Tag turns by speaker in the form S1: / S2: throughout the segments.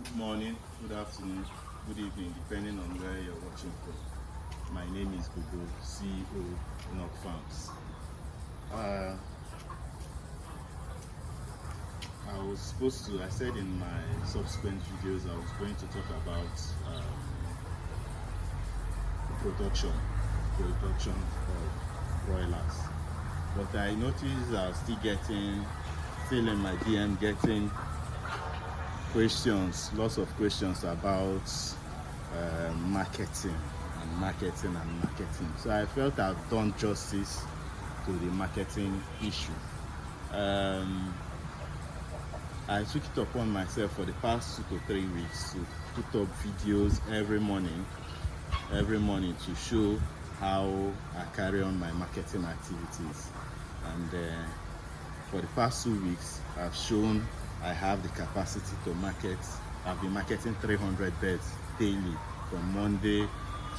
S1: Good morning, good afternoon, good evening, depending on where you're watching from. My name is Gogo, CEO, Knock Farms. Uh, I said in my subsequent videos, I was going to talk about production, production of broilers. But I noticed I was still in my DM, getting questions, lots of questions about marketing and marketing and marketing. So I felt I've done justice to the marketing issue. I took it upon myself for the past 2 to 3 weeks to put up videos every morning to show how I carry on my marketing activities. And for the past 2 weeks, I've shown I have the capacity to market. I've been marketing 300 beds daily from Monday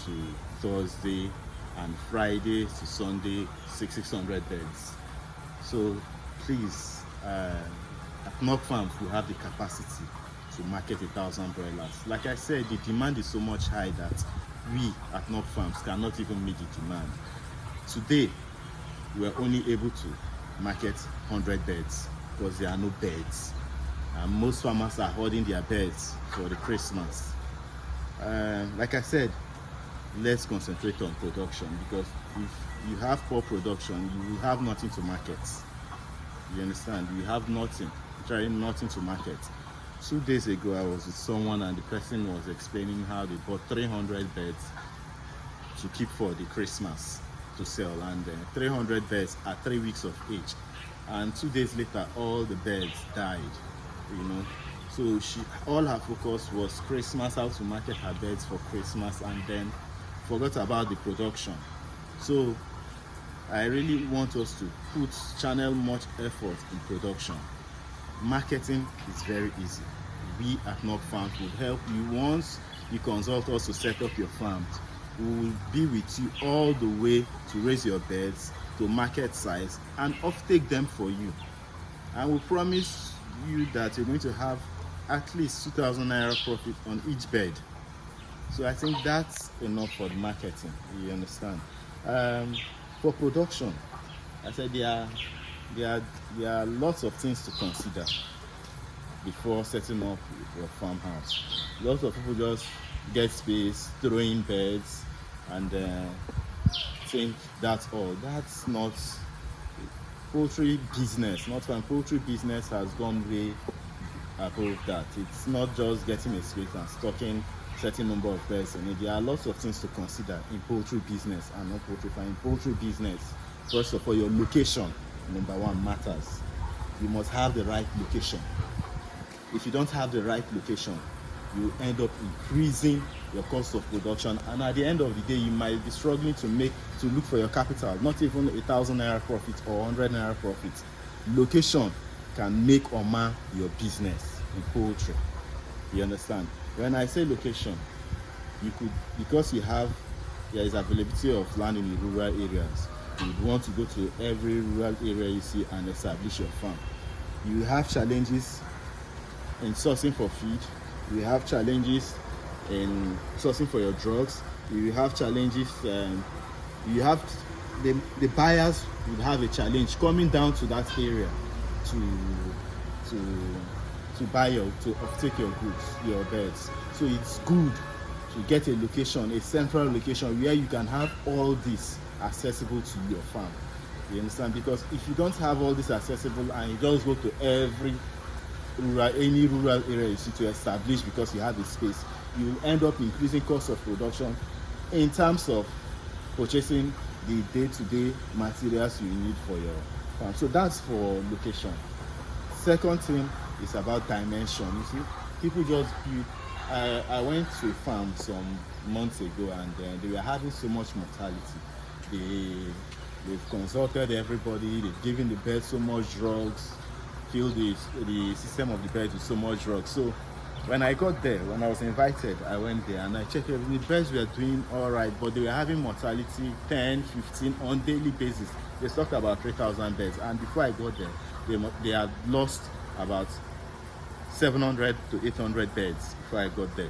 S1: to Thursday, and Friday to Sunday, 600 beds. So please, at Knock Farms, we have the capacity to market 1,000 broilers. Like I said, the demand is so much high that we at Knock Farms cannot even meet the demand. Today, we're only able to market 100 beds because there are no beds. And most farmers are holding their beds for the Christmas. Like I said, let's concentrate on production, because if you have poor production, you will have nothing to market. You understand? You have nothing, literally nothing to market. 2 days ago, I was with someone and the person was explaining how they bought 300 beds to keep for the Christmas to sell, and 300 beds at 3 weeks of age. And 2 days later, all the beds died, you know. So all her focus was Christmas, how to market her beds for Christmas, and then forgot about the production. So I really want us to channel much effort in production. Marketing is very easy. We at Knock Farms will help you. Once you consult us to set up your farms, we will be with you all the way to raise your beds to market size and offtake them for you. And we promise you that you're going to have at least 2,000 naira profit on each bed. So I think that's enough for the marketing. You understand? For production, I said there are lots of things to consider before setting up your farmhouse. Lots of people just get space, throw in beds, and think that's all. That's not poultry business. Not fine. Poultry business has gone way above that. It's not just getting a space and stocking certain number of birds in it. There are lots of things to consider in poultry business and not poultry farm. In poultry business, first of all, your location, number one, matters. You must have the right location. If you don't have the right location, you end up increasing your cost of production, and at the end of the day, you might be struggling to look for your capital. Not even 1,000 naira profit or 100 naira profit. Location can make or mar your business in poultry. You understand? When I say location, you could, because there is availability of land in the rural areas, you would want to go to every rural area you see and establish your farm. You have challenges in sourcing for feed. You have challenges in sourcing for your drugs. You have challenges. You have the buyers would have a challenge coming down to that area to buy to take your goods, your beds. So it's good to get a location, a central location where you can have all this accessible to your farm. You understand? Because if you don't have all this accessible and you just go to any rural area you see to establish because you have the space, you end up increasing cost of production in terms of purchasing the day-to-day materials you need for your farm. So that's for location. Second thing is about dimension. You see, people just build. I went to a farm some months ago, and they were having so much mortality. They've consulted everybody. They've given the birds so much drugs, filled the system of the birds with so much drugs. So when I got there, when I was invited, I went there and I checked everything. The birds were doing all right, but they were having mortality 10, 15 on daily basis. They talked about 3,000 birds, and before I got there, they had lost about 700 to 800 birds before I got there.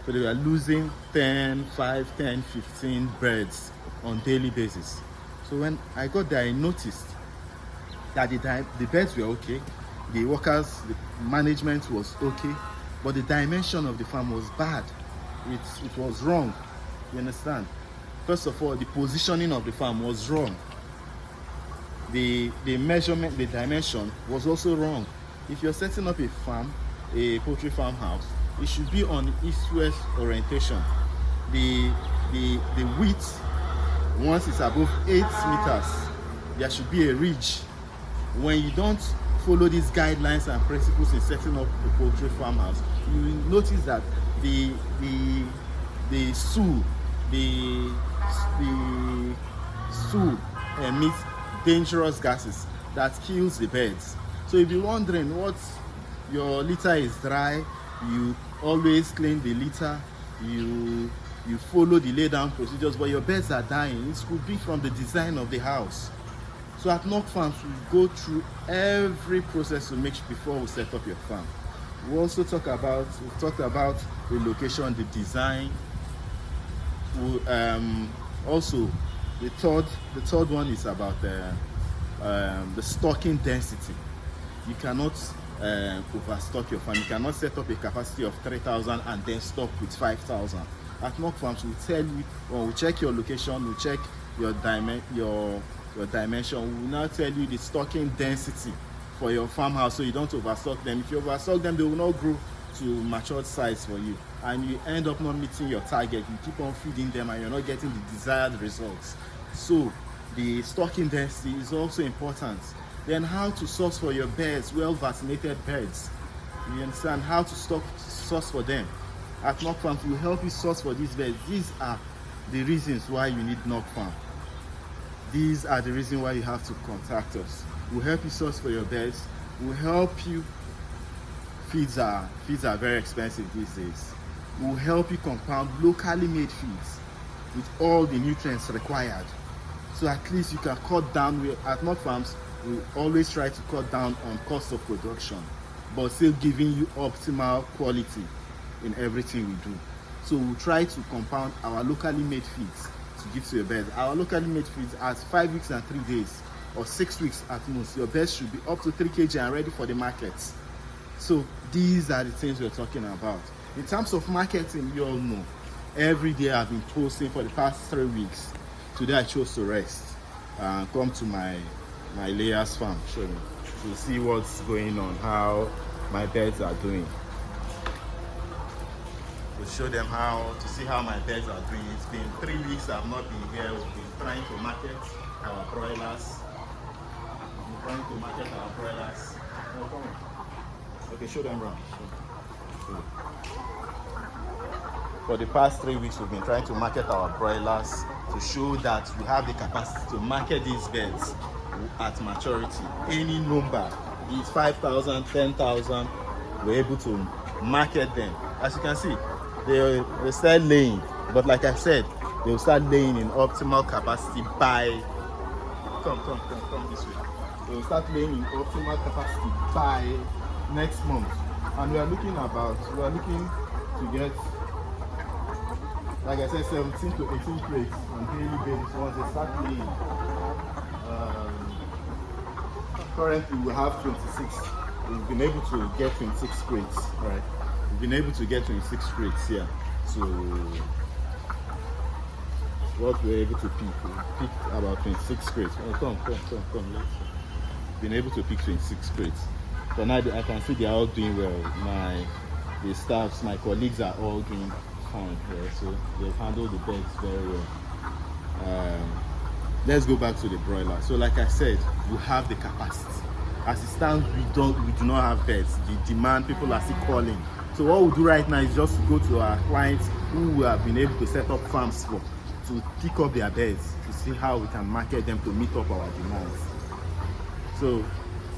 S1: So they were losing 10, 5, 10, 15 birds on daily basis. So when I got there, I noticed that the birds were okay, the workers, the management was okay, but the dimension of the farm was bad. It was wrong. You understand? First of all, the positioning of the farm was wrong. The measurement, the dimension was also wrong. If you're setting up a farm, a poultry farmhouse, it should be on east-west orientation. The width, once it's above 8 meters, there should be a ridge. When you don't follow these guidelines and principles in setting up a poultry farmhouse, you will notice that the soil emits dangerous gases that kills the birds. So if you're wondering what your litter is dry, you always clean the litter, you follow the lay down procedures, but your birds are dying. It could be from the design of the house. So at Knock Farms, we go through every process to make sure before we set up your farm. We also talked about the location, the design. Also, the third one is about the stocking density. You cannot overstock your farm. You cannot set up a capacity of 3,000 and then stop with 5,000. At Knock Farms, we'll tell you, when we check your location, we'll check your dimension, we will now tell you the stocking density for your farmhouse so you don't overstock them. If you overstock them, they will not grow to matured size for you, and you end up not meeting your target. You keep on feeding them and you're not getting the desired results. So the stocking density is also important. Then how to source for your birds, well vaccinated birds. You understand how to source for them. At Knock Farms, we will help you source for these birds. These are the reasons why you need Knock Farm. These are the reasons why you have to contact us. We'll help you source for your birds. We'll help you. Feeds are very expensive these days. We'll help you compound locally made feeds with all the nutrients required. So at least you can cut down. At Knock Farms, we always try to cut down on cost of production, but still giving you optimal quality in everything we do. So we'll try to compound our locally made feeds to give to your birds. Our locally made feeds at 5 weeks and 3 days, or 6 weeks at most, your birds should be up to 3 kg and ready for the markets. So these are the things we're talking about. In terms of marketing, you all know, every day I've been posting for the past 3 weeks. Today I chose to rest and come to my layers farm, show me, to see what's going on, how my birds are doing. To show them to see how my birds are doing. It's been 3 weeks I've not been here. We've been trying to market our broilers. Oh, come on. Okay, show them around. For the past 3 weeks, we've been trying to market our broilers to show that we have the capacity to market these birds at maturity. Any number, it's 5,000, 10,000, we're able to market them. As you can see, they start laying, but like I said, they will start laying in optimal capacity by come this way. They will start laying in optimal capacity by next month, and we are looking to get, like I said, 17 to 18 crates on daily basis once they start laying. Currently we have 26. We've been able to get 26 crates, right? We've been able to get 26 crates here. So what we're able to pick about 26 crates. Oh, come, let's see. Been able to pick 26 crates. So now I can see they are all doing well. The staffs, my colleagues are all doing fine here. So they've handled the birds very well. Let's go back to the broiler. So like I said, we have the capacity. As it stands, we do not have birds. The demand, people are still calling. So what we'll do right now is just to go to our clients who we have been able to set up farms for, to pick up their birds, to see how we can market them to meet up our demands. So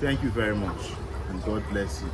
S1: thank you very much, and God bless you.